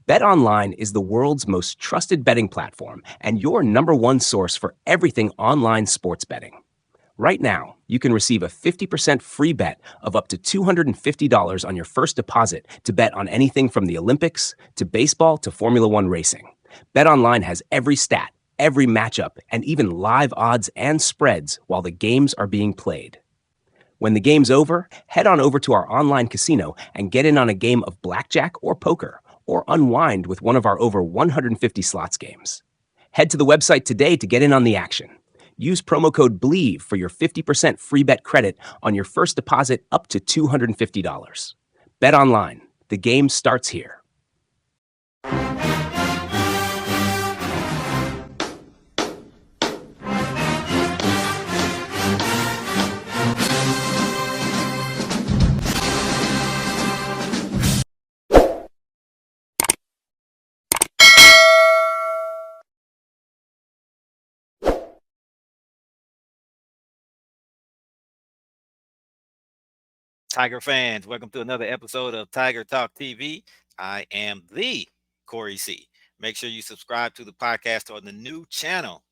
BetOnline is the world's most trusted betting platform and your number one source for everything online sports betting. Right now, you can receive a 50% free bet of up to $250 on your first deposit to bet on anything from the Olympics to baseball to Formula One racing. BetOnline has every stat, every matchup, and even live odds and spreads while the games are being played. When the game's over, head on over to our online casino and get in on a game of blackjack or poker, or unwind with one of our over 150 slots games. Head to the website today to get in on the action. Use promo code BLEAV for your 50% free bet credit on your first deposit up to $250. Bet online. The game starts here. Tiger fans, welcome to another episode of Tiger Talk TV. I am the Corey C. Make sure you subscribe to the podcast on the new channel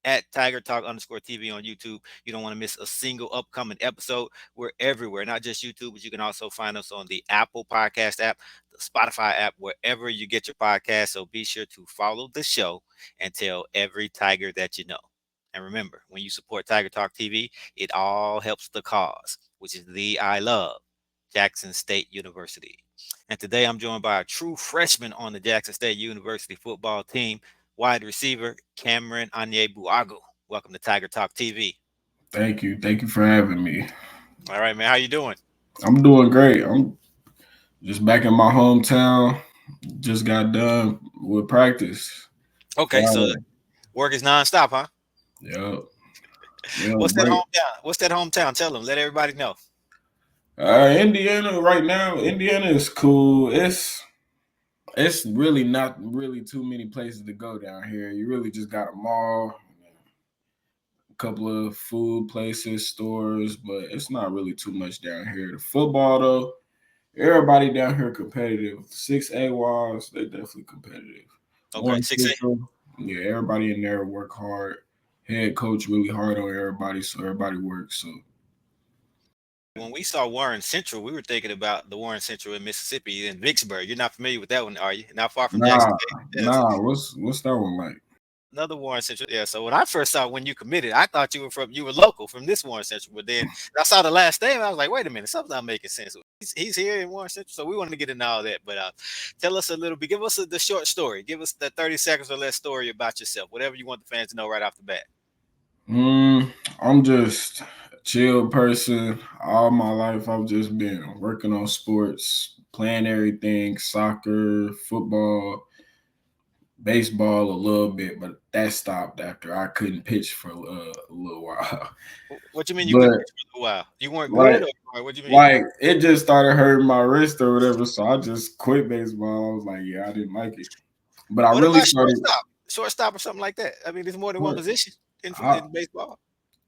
at Tiger Talk _TV on YouTube. You don't want to miss a single upcoming episode. We're everywhere, not just YouTube, but you can also find us on the Apple Podcast app, the Spotify app, wherever you get your podcast. So be sure to follow the show and tell every Tiger that you know. And remember, when you support Tiger Talk TV, it all helps the cause, which is the I love Jackson State University. And today I'm joined by a true freshman on the Jackson State University football team, wide receiver Cameron Onyebuagu. Welcome to Tiger Talk TV. Thank you. Thank you for having me. All right, man. How you doing? I'm doing great. I'm just back in my hometown. Just got done with practice. Okay, so work is nonstop, huh? Yep. What's that hometown? What's that hometown? Tell them. Let everybody know. Indiana right now. Indiana is cool. It's really not really too many places to go down here. You really just got a mall, a couple of food places, stores, but it's not really too much down here. The football though, everybody down here competitive. 6A wise, they definitely competitive. Okay, 6A. Yeah, everybody in there work hard. Head coach really hard on everybody, so everybody works. So when we saw Warren Central, we were thinking about the Warren Central in Mississippi in Vicksburg. You're not familiar with that one, are you? Not far from Jackson State. Yes. What's that one like? Another Warren Central. Yeah. So when I first saw when you committed, I thought you were local from this Warren Central. But then I saw the last name, I was like, wait a minute, something's not making sense. He's here in Warren Central. So we wanted to get into all that. But tell us a little bit. Give us the short story. Give us the 30 seconds or less story about yourself. Whatever you want the fans to know right off the bat. I'm just a chill person. All my life, I've just been working on sports, playing everything, soccer, football, baseball a little bit, but that stopped after I couldn't pitch for a little while. What you mean you couldn't pitch for a while? You weren't good, or what do you mean? Like it just started hurting my wrist or whatever, so I just quit baseball. I was like, yeah, I didn't like it. But I really started shortstop or something like that. I mean, there's more than one position in baseball.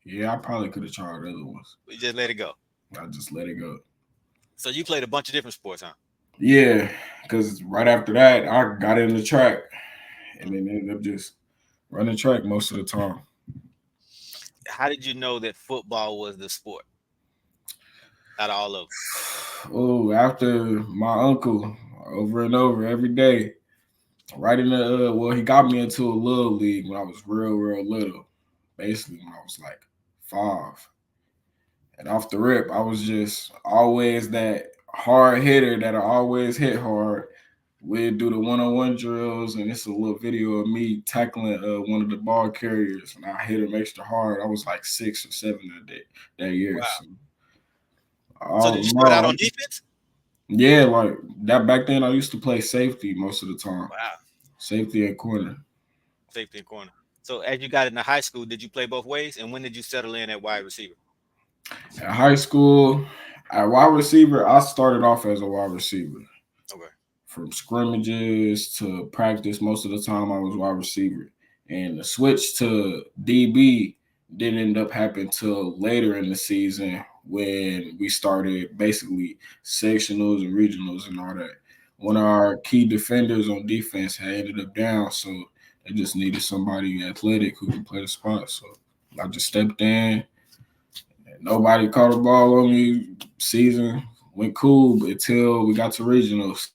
Yeah, I probably could have tried other ones. You just let it go. I just let it go. So you played a bunch of different sports, huh? Yeah, because right after that, I got into track and then ended up just running track most of the time. How did you know that football was the sport out of all of them? Oh, after my uncle over and over every day, right in the he got me into a little league when I was real little, basically when I was like 5. And off the rip, I was just always that hard hitter that I always hit hard. We'd do the one-on-one drills, and it's a little video of me tackling one of the ball carriers, and I hit him extra hard. I was like 6 or 7 that year. Wow. So did you start out on defense? Yeah, like that back then. I used to play safety most of the time. Wow. Safety and corner. Safety and corner. So as you got into high school, did you play both ways? And when did you settle in at wide receiver? At high school, at wide receiver, I started off as a wide receiver. Okay. From scrimmages to practice, most of the time I was wide receiver. And the switch to DB didn't end up happening till later in the season when we started basically sectionals and regionals and all that. one of our key defenders on defense had ended up down, so they just needed somebody athletic who can play the spot. So I just stepped in. Nobody caught a ball on me. Season went cool until we got to regionals.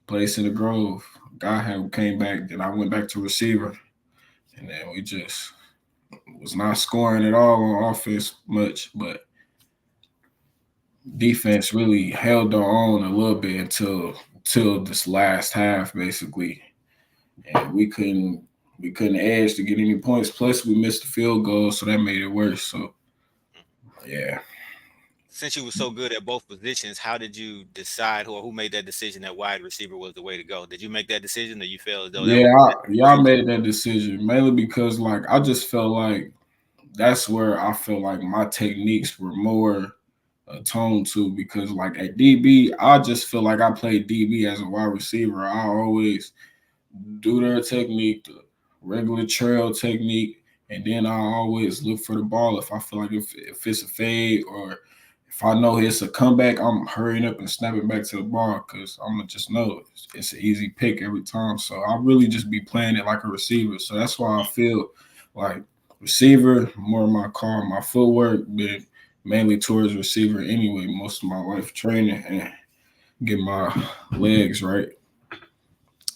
Place in the Grove. Guy had came back. Then I went back to receiver, and then we just was not scoring at all on offense much, but defense really held our own a little bit until this last half, basically, and we couldn't edge to get any points. Plus, we missed the field goal, so that made it worse. So, yeah. Since you were so good at both positions, how did you decide who made that decision that wide receiver was the way to go? Did you make that decision, or you felt as though that Yeah, was y'all made that decision mainly because like I just felt like that's where I feel like my techniques were more attuned to because like at DB, I just feel like I played DB as a wide receiver. I always do their technique, the regular trail technique, and then I always look for the ball if I feel like if it's a fade or if I know it's a comeback, I'm hurrying up and snapping back to the ball because I'm gonna just know it's an easy pick every time. So I really just be playing it like a receiver. So that's why I feel like receiver more of my car, my footwork been mainly towards receiver anyway. Most of my life training and get my legs right.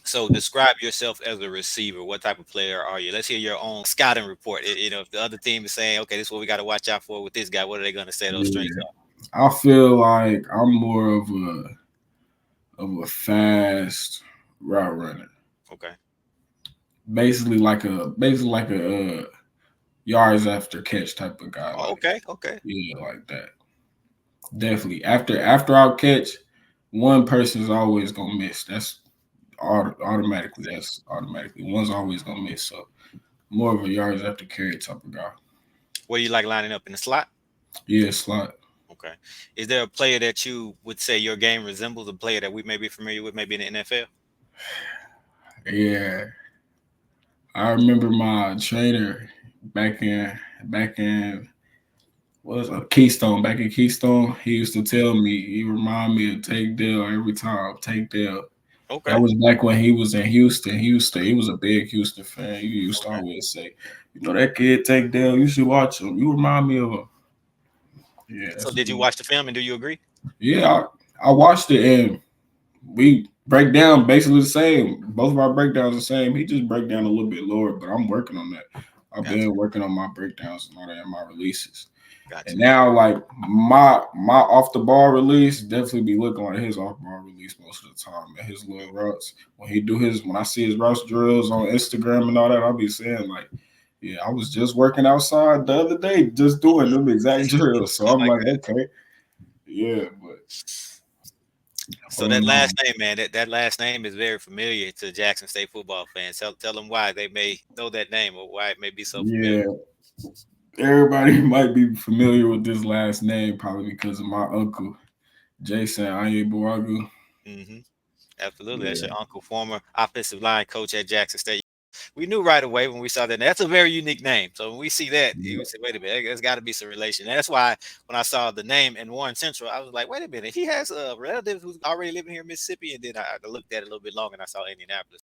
So describe yourself as a receiver. What type of player are you? Let's hear your own scouting report. If the other team is saying, okay, this is what we got to watch out for with this guy, what are they going to say those strengths Yeah. are? I feel like I'm more of a fast route runner. Okay. Basically like a yards after catch type of guy. Oh, Like okay. Okay. yeah, like that. Definitely. After I catch, one person's always gonna miss. That's automatically. That's automatically. One's always gonna miss. So more of a yards after carry type of guy. Where you like lining up in the slot? Yeah, slot. Okay. Is there a player that you would say your game resembles a player that we may be familiar with, maybe in the NFL? Yeah. I remember my trainer back in back in was a Keystone back in Keystone. He used to tell me he remind me of Take Dale every time. Take Dale. That Okay. was back when he was in Houston. He was a big Houston fan. He used to Okay. always say, that kid Take Dale. You should watch him. You remind me of him. Yeah, So that's did you good. watch the film and do you agree? Yeah. I watched it and we break down basically the same. Both of our breakdowns the same. He just break down a little bit lower, but I'm working on that. I've Gotcha. been working on my breakdowns and all that and my releases. And Gotcha. now, like my off the ball release, definitely be looking like his off ball release most of the time. And his little routes when I see his routes drills on Instagram and all that, I'll be saying like, yeah, I was just working outside the other day, just doing them exact drills. So I I'm like like, that. okay, yeah, but So that um, last name, man, that last name is very familiar to Jackson State football fans. Tell them why they may know that name or why it may be so familiar. yeah, everybody might be familiar with this last name probably because of my uncle Jason Onyebuagu. Hmm. Absolutely. That's Yeah, your uncle, former offensive line coach at Jackson State. We knew right away when we saw that. That's a very unique name. So when we see that, you yeah, would say, wait a minute, there's got to be some relation. And that's why when I saw the name in Warren Central, I was like, wait a minute, he has a relative who's already living here in Mississippi. And then I looked at it a little bit longer and I saw Indianapolis.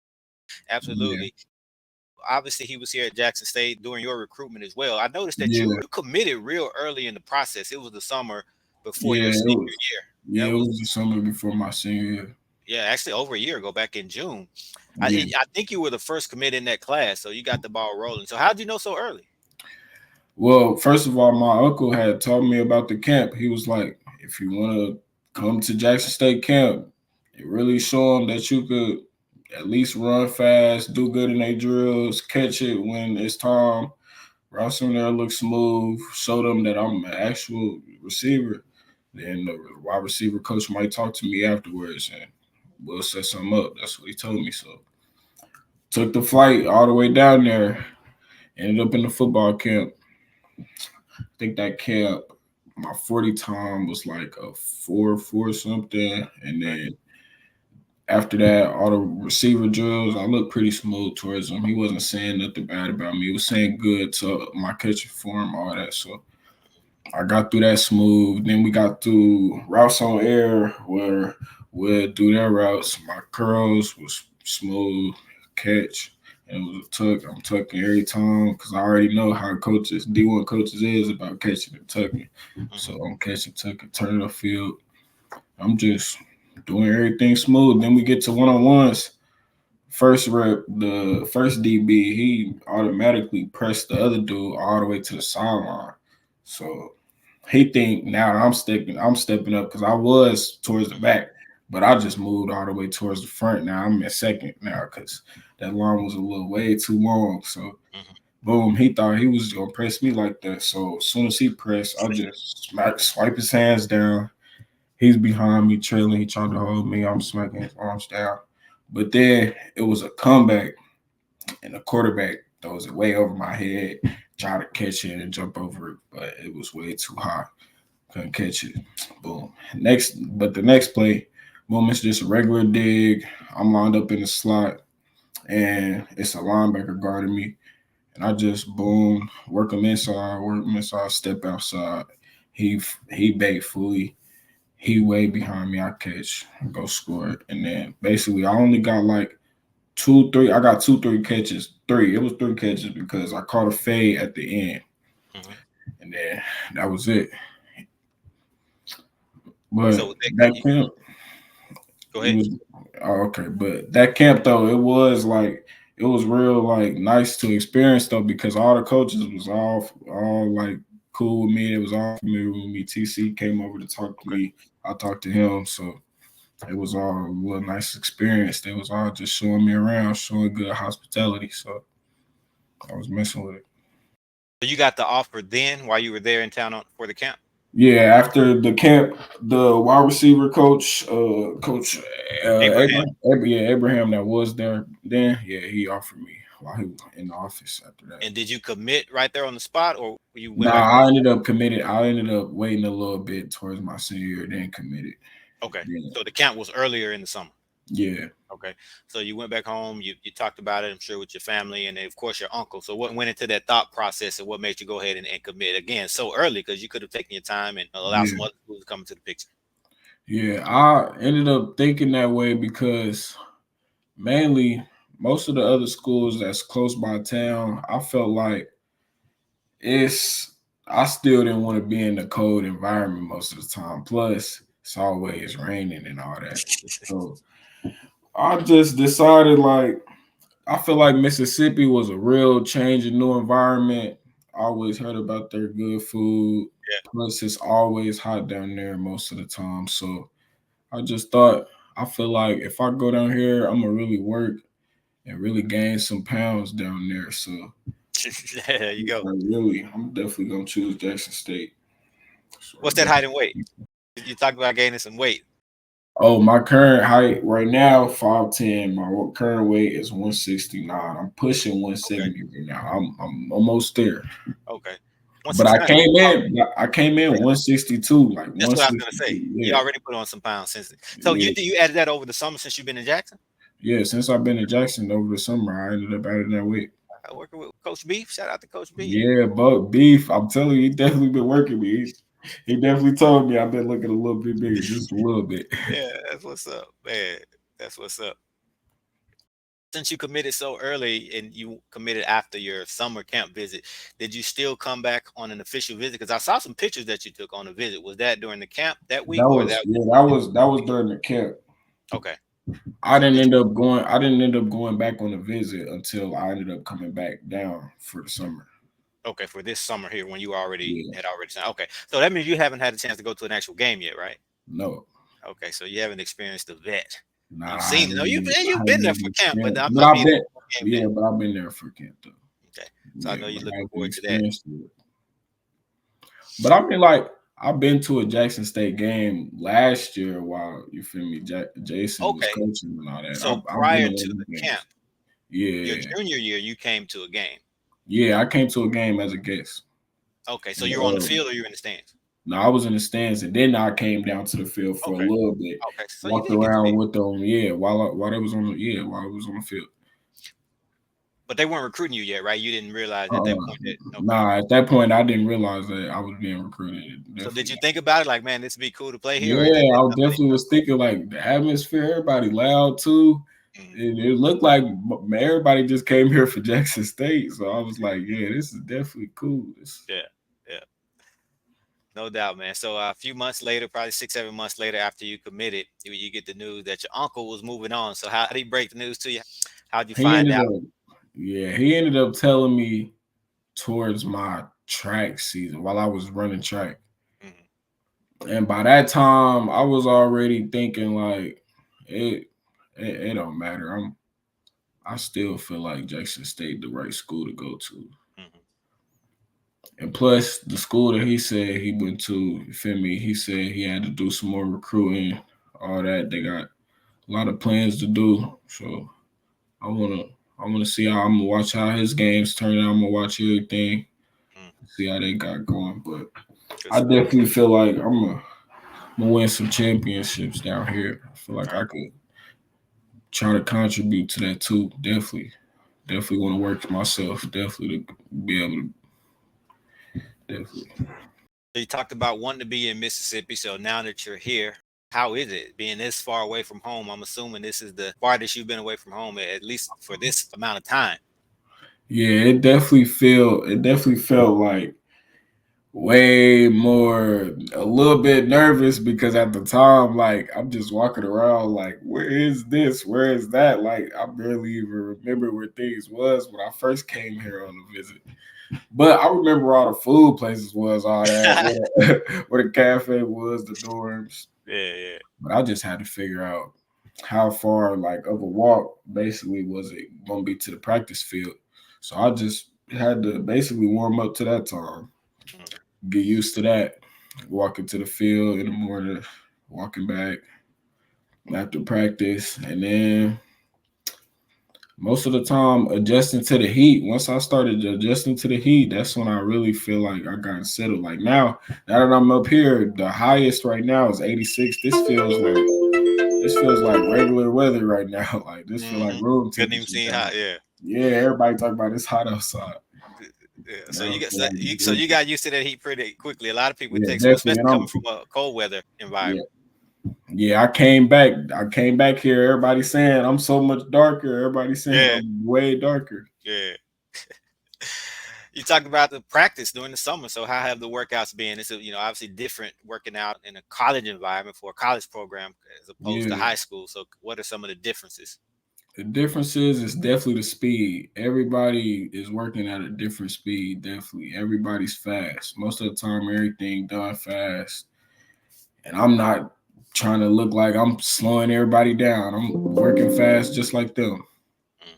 yeah, Absolutely. Obviously, he was here at Jackson State during your recruitment as well. I noticed that you yeah, committed real early in the process. It was the summer before yeah. your It senior was. year. Yeah, That it was, was the summer before my senior year. yeah, actually over a year ago, back in June. Yeah. I think you were the first commit in that class, so you got the ball rolling. So how did you know so early? Well, first of all, my uncle had taught me about the camp. He was like, if you want to come to Jackson State camp, it really show them that you could at least run fast, do good in their drills, catch it when it's time. Routes in there look smooth. Show them that I'm an actual receiver. Then the wide receiver coach might talk to me afterwards and we'll set something up. That's what he told me. So took the flight all the way down there. Ended up in the football camp. I think that camp, my 40 time was like a 4 something. And Okay. then after that, all the receiver drills, I looked pretty smooth towards him. He wasn't saying nothing bad about me. He was saying good to my catching form, all that. So I got through that smooth. Then we got through routes on air where would do their routes. My curls was smooth, catch, and it was a tuck. I'm tucking every time because I already know how coaches, D1 coaches is about catching and tucking. So I'm catching, tucking, turning the field. I'm just doing everything smooth. Then we get to one-on-ones. First rep, the first DB, he automatically pressed the other dude all the way to the sideline. So he think now I'm stepping up because I was towards the back, but I just moved all the way towards the front. Now I'm in second now because that line was a little way too long. So boom, he thought he was gonna press me like that. So as soon as he pressed, I just swipe his hands down. He's behind me, trailing. He tried to hold me. I'm smacking his arms down. But then it was a comeback, and the quarterback throws it way over my head. Try to catch it and jump over it, but it was way too high. Couldn't catch it. Boom. The next play, boom, it's just a regular dig. I'm lined up in the slot, and it's a linebacker guarding me. And I just boom, work him inside, step outside. He bait fully. He way behind me. I catch, go score it. And then basically I only got like 2, 3. I got 2, 3 catches. Three. It was 3 catches because I caught a fade at the end. And then that was it. But So that camp, go ahead. Okay. But that camp though, it was real like nice to experience though because all the coaches was all like cool with me. It was all familiar with me. TC came over to talk to me. I talked to him, so it was all a real nice experience. They was all just showing me around, showing good hospitality. So I was messing with it. So you got the offer then while you were there in town for the camp? Yeah, after the camp, the wide receiver coach, Coach Abraham. Abraham that was there then, yeah, he offered me while he was in the office after that. And did you commit right there on the spot, or you went Nah, back? I ended up committed. I ended up waiting a little bit towards my senior year, then committed. Okay, Yeah. so the camp was earlier in the summer. Yeah. Okay, so you went back home. You talked about it, I'm sure, with your family and of course your uncle. So what went into that thought process, and what made you go ahead and commit again so early? Because you could have taken your time and allowed some Yeah. other schools to come into the picture. Yeah, I ended up thinking that way because mainly most of the other schools that's close by town, I felt like I still didn't want to be in the cold environment most of the time. Plus, it's always raining and all that. So I just decided like I feel like Mississippi was a real change in new environment. I always heard about their good food. Yeah. Plus, it's always hot down there most of the time. So I just thought I feel like if I go down here, I'm gonna really work and really gain some pounds down there. So There you go. I'm definitely gonna choose Jackson State. So What's that height and weight? You talked about gaining some weight. oh, my current height right now 5'10". My current weight is 169. I'm pushing 170 right now. I'm almost there. Okay. But I 169. came in 162, like That's what I was gonna say. 162. You Yeah, already put on some pounds since. So yeah, you added that over the summer since you've been in Jackson? yeah. Since I've been in Jackson over the summer, I ended up adding that weight. Working with Coach Beef. Shout out to Coach Beef. Yeah, but Beef, I'm telling you, he definitely been working me. He definitely told me I've been looking a little bit bigger, just a little bit. Yeah, that's what's up, man. That's what's up. Since you committed so early and you committed after your summer camp visit, did you still come back on an official visit? Because I saw some pictures that you took on a visit. Was that during the camp that week, or that? That was during the camp. Okay. I didn't end up going back on a visit until I ended up coming back down for the summer. Okay, for this summer here when you already Yeah. had signed. Okay, so that means you haven't had a chance to go to an actual game yet, right? No. Okay, so you haven't experienced the vet. Nah, You've I seen it. No, haven't you've been there for camp, but I'm but not I've being been a game vet. but I've been there for camp though. Okay, so I know Yeah, you're but I looking haven't forward to that. experienced it. But I mean, like, I've been to a Jackson State game last year while you feel me, Jason was Okay, coaching and all that. so I've been prior to to those the games. camp, your Yeah, junior year, you came to a game. yeah. I came to a game as a guest. Okay, so you're on the field or you're in the stands? No, I was in the stands, and then I came down to the field for a Okay, little bit. okay, so you Walked did get to around see. with them, yeah, while I was on the field. But they weren't recruiting you yet, right? You didn't realize at that point that. Okay. Nah, at that point, I didn't realize that I was being recruited. So did you Definitely. think about it, like, man, this would be cool to play here, or Yeah, I something definitely was thinking like the atmosphere, everybody loud too. Mhm. It looked like everybody just came here for Jackson State. So I was like, yeah, this is definitely cool. Yeah, yeah, no doubt, man. So a few months later, probably 6, 7 months later, after you committed, you get the news that your uncle was moving on. So how did he break the news to you? How'd you He find ended out? up, yeah, he ended up telling me towards my track season while I was running track. Mhm. And by that time, I was already thinking like it don't matter. I still feel like Jackson State the right school to go to. Mhm. And plus the school that he said he went to, you feel me, he said he had to do some more recruiting, all that. They got a lot of plans to do. So I wanna see how I'm gonna watch how his games turn out. I'm gonna watch everything, Mhm. see how they got going. But Good I stuff. definitely feel like I'm gonna win some championships down here. I feel like All right. I could try to contribute to that too. Definitely want to work myself. Definitely to be able to. Definitely. So you talked about wanting to be in Mississippi. So now that you're here, how is it being this far away from home? I'm assuming this is the farthest you've been away from home, at least for this amount of time. Yeah, it definitely felt like way more a little bit nervous because at the time, like I'm just walking around like, where is this? Where is that? Like I barely even remember where things was when I first came here on a visit. But I remember all the food places was, all that, Yeah, where the cafe was, the dorms. yeah. But I just had to figure out how far like of a walk basically was it gonna be to the practice field. So I just had to basically warm up to that time, Mhm. get used to that, walking to the field in the morning, walking back after practice, and then most of the time adjusting to the heat. Once I started adjusting to the heat, that's when I really feel like I got settled. Like now that I'm up here, the highest right now is 86. This feels like regular weather right now. Like this feel like Mhm. room Couldn't even temperature see down. how. Yeah. Yeah, everybody talk about it's hot outside. Yeah. So Now you it got feel like so room you got used to that heat pretty quickly. A lot of people it Yeah, takes, definitely. especially And coming I'm from a cold weather yeah, environment. yeah. I came back here. Everybody saying I'm so much darker. Everybody saying Yeah, I'm way darker. yeah. You talked about the practice during the summer. So how have the workouts been? It's obviously different working out in a college environment for a college program as opposed to Yeah. high school. So what are some of the differences? The difference is definitely the speed. Everybody is working at a different speed. Definitely, everybody's fast. Most of the time, everything done fast, and I'm not trying to look like I'm slowing everybody down. I'm working fast just like them. Mhm.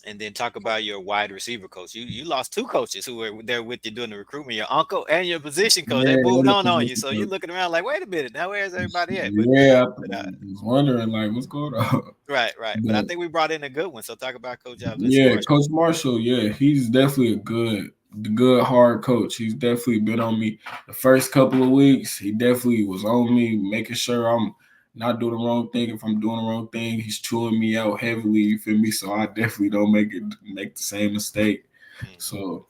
And then talk about your wide receiver coach. You lost two coaches who were there with you doing the recruitment. Your uncle and your position coach. They Yeah, moved and the on you. position So you're coach. looking around like, wait a minute, now where's everybody at? But, Yeah, I but was wondering like what's going on. right. But I But think we brought in a good one. So talk about Coach yeah, Marshall. Coach Marshall, yeah, he's definitely the good hard coach. He's definitely been on me the first couple of weeks. He definitely was on me, making sure I'm not doing the wrong thing. If I'm doing the wrong thing, he's chewing me out heavily. You feel me? So I definitely don't make the same mistake. Mhm. So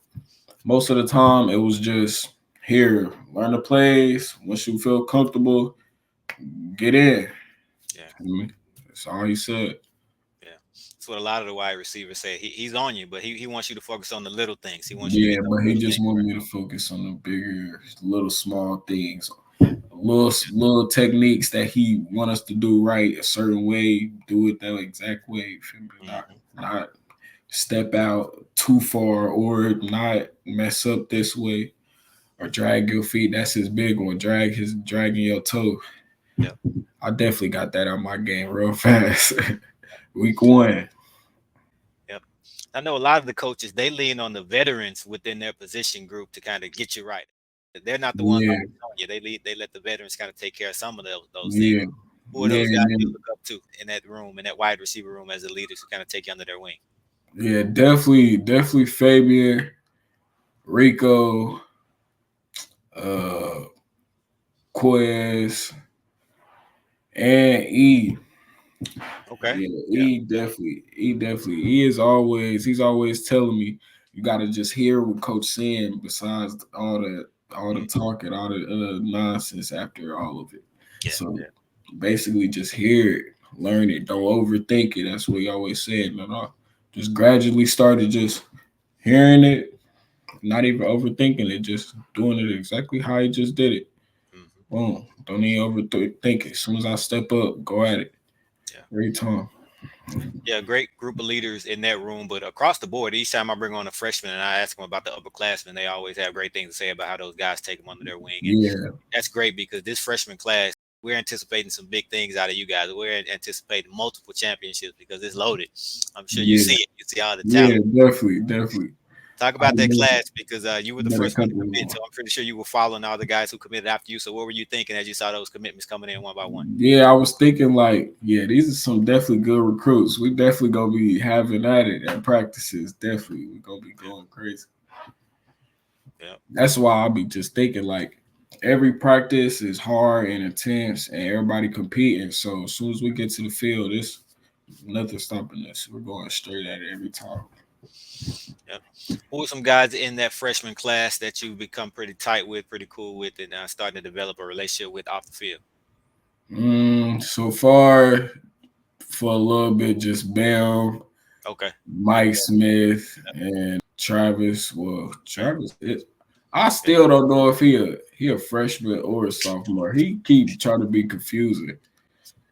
most of the time, it was just here, learn the plays. Once you feel comfortable, get in. Yeah. I mean, that's all he said. Yeah, that's what a lot of the wide receivers say. He's on you, but he wants you to focus on the little things. He wants you to Yeah, get those but he little just things wanted right. me to focus on the bigger, little small things, little techniques that he want us to do right a certain way, do it that exact way. You feel me? Not Hmm. not step out too far or not mess up this way or drag your feet. That's his big one. Dragging your toe. Yep. I definitely got that out my game real fast. Week one. Yep. I know a lot of the coaches they lean on the veterans within their position group to kind of get you right. They're not the ones Yeah, always on you. They let the veterans kind of take care of some of those things. yeah, Who are yeah. those guys And you then look up to in that room, in that wide receiver room, as the leaders who kind of take you under their wing? yeah, definitely Fabian, Rico, uh Quez, and E. Okay. Yeah, Yeah. he's always telling me you gotta just hear what coach saying besides all the Mm, talking, all the nonsense after all of it. yeah. So Yeah. basically just hear it, learn it, don't overthink it. That's what he always said. No, no. Just gradually started just hearing it, not even overthinking it, just doing it exactly how he just did it. Mhm. Boom. Don't even overthink it. As soon as I step up, go at it. Yeah. Every time. Yeah, great group of leaders in that room. But across the board, each time I bring on a freshman and I ask them about the upperclassmen, they always have great things to say about how those guys take them under their wing. And Yeah. that's great because this freshman class, we're anticipating some big things out of you guys. We're anticipating multiple championships because it's loaded. I'm sure you see Yeah. it. You see all the talent. Yeah, definitely, definitely. Talk I about that met, class because you were the met a first one to couple of commit. them. So I'm pretty sure you were following all the guys who committed after you. So what were you thinking as you saw those commitments coming in one by one? Yeah, I was thinking like, yeah, these are some definitely good recruits. We definitely gonna be having at it at practices. Definitely, we gonna be Yeah. going crazy. Yeah. That's why I'll be just thinking like every practice is hard and intense, and everybody competing. So as soon as we get to the field, it's nothing stopping us. We're going straight at it every time. Yeah. Who are some guys in that freshman class that you become pretty tight with, pretty cool with, and starting to develop a relationship with off the field? So far, for a little bit, just Bam, Okay. Yep. Mike Smith, Yep. and Travis. Well, Okay. Travis is. I Yeah. still don't know if he a freshman or a sophomore. He keep trying to be confusing.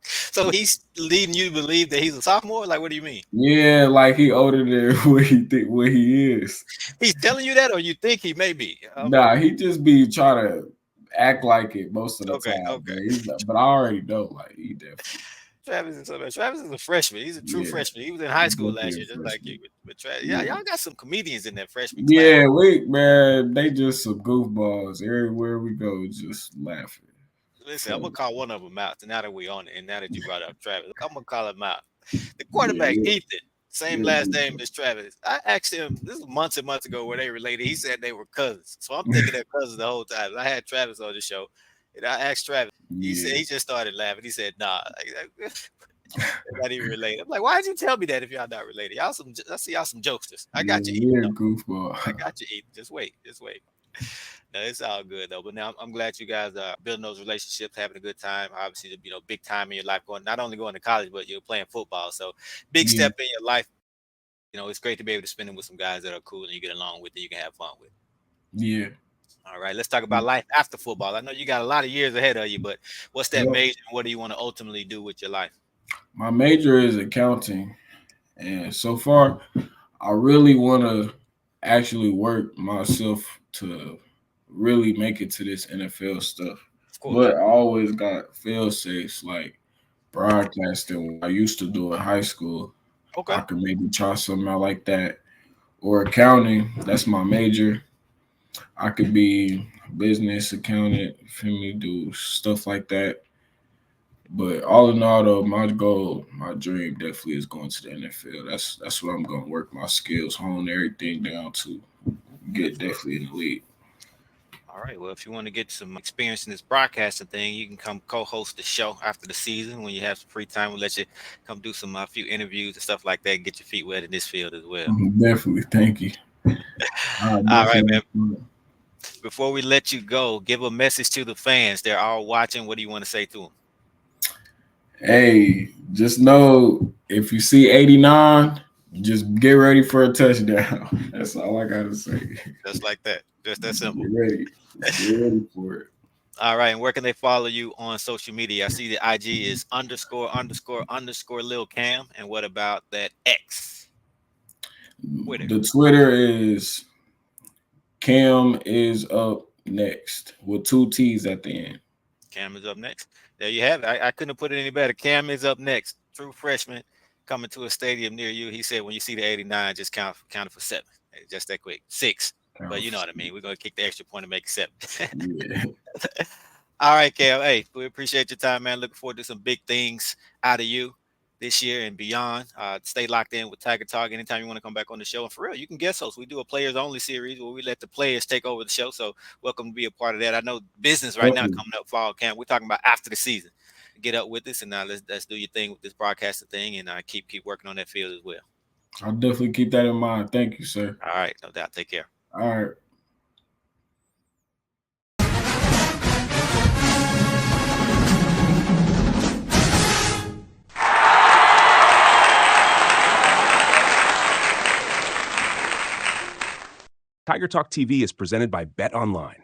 So he's leading you to believe that he's a sophomore? Like, what do you mean? Yeah, like he older than what he is. He's telling you that, or you think he may be? Nah, he just be trying to act like it most of the Okay. time, Okay. but but I already know like he definitely Travis is a freshman. He's a true yeah, freshman. He was in high he school definitely last a year, just like you. freshman. But Travis, yeah, Yeah. y'all got some comedians in that freshman class. Yeah, we man, they just some goofballs. Everywhere we go, just laughing. Listen, I'm So gonna call one of them out. Now that we on it, and now that you brought up Travis, I'm gonna call him out. The yeah, quarterback, yeah, Ethan, same yeah, last name goofball. as Travis. I asked him this was months and months ago where they related. He said they were cousins. So I'm thinking they're cousins the whole time. I had Travis on the show, and I asked Travis. He said Yeah, he just started laughing. He said, "Nah, they're not even related." I'm like, "Why did you tell me that if y'all not related? Y'all some, I see y'all some jokesters. I yeah, got you, Ethan. yeah, Though. goofball. I got you, Ethan. Just wait, just wait." No, it's all good though. But now I'm glad you guys are building those relationships, having a good time. Obviously, big time in your life going not only going to college, but you're playing football. So big Yeah, step in your life. It's great to be able to spend it with some guys that are cool and you get along with and you can have fun with. yeah. All right, let's talk about life after football. I know you got a lot of years ahead of you, but what's that Yep. major and what do you want to ultimately do with your life? My major is accounting, and so far, I really want to actually work myself to really make it to this NFL stuff. Of course. But I always got fail safes like broadcasting. What I used to do in high school. I Okay. could maybe try something out like that. Or accounting. That's my major. I could be business accountant, feel me, do stuff like that. But all in all, though, my goal, my dream, definitely is going to the NFL. That's what I'm going to work my skills, hone everything down to get definitely in the league. All right. Well, if you want to get some experience in this broadcasting thing, you can come co-host the show after the season when you have some free time. We'll let you come do some few interviews and stuff like that and get your feet wet in this field as well. Definitely, thank you. I All right, man. definitely. Before we let you go, give a message to the fans. They're all watching. What do you want to say to them? Hey, just know if you see 89, just get ready for a touchdown. That's all I gotta say. Just like that. Just that simple. Get ready. Just get ready for it. All right. And where can they follow you on social media? I see the IG is ____ Lil Cam. And what about that X? Twitter. The Twitter is Cam is up next with two T's at the end. Cam is up next. There you have it. I couldn't have put it any better. Cam is up next. True freshman coming to a stadium near you. He said when you see the 89, just count it for 7. Just that quick. 6. But you know what I mean. We're gonna kick the extra point and make it 7. Yeah. All right, Cam. Hey, we appreciate your time, man. Looking forward to some big things out of you this year and beyond. Stay locked in with Tiger Talk anytime you want to come back on the show. And for real, you can guest host. We do a players only series where we let the players take over the show. So welcome to be a part of that. I know business right now Definitely. coming up fall camp. We're talking about after the season. get up with us, and let's do your thing with this broadcasting thing, and keep working on that field as well. I'll definitely keep that in mind. Thank you, sir. All right, no doubt. Take care. All right. Tiger Talk TV is presented by Bet Online.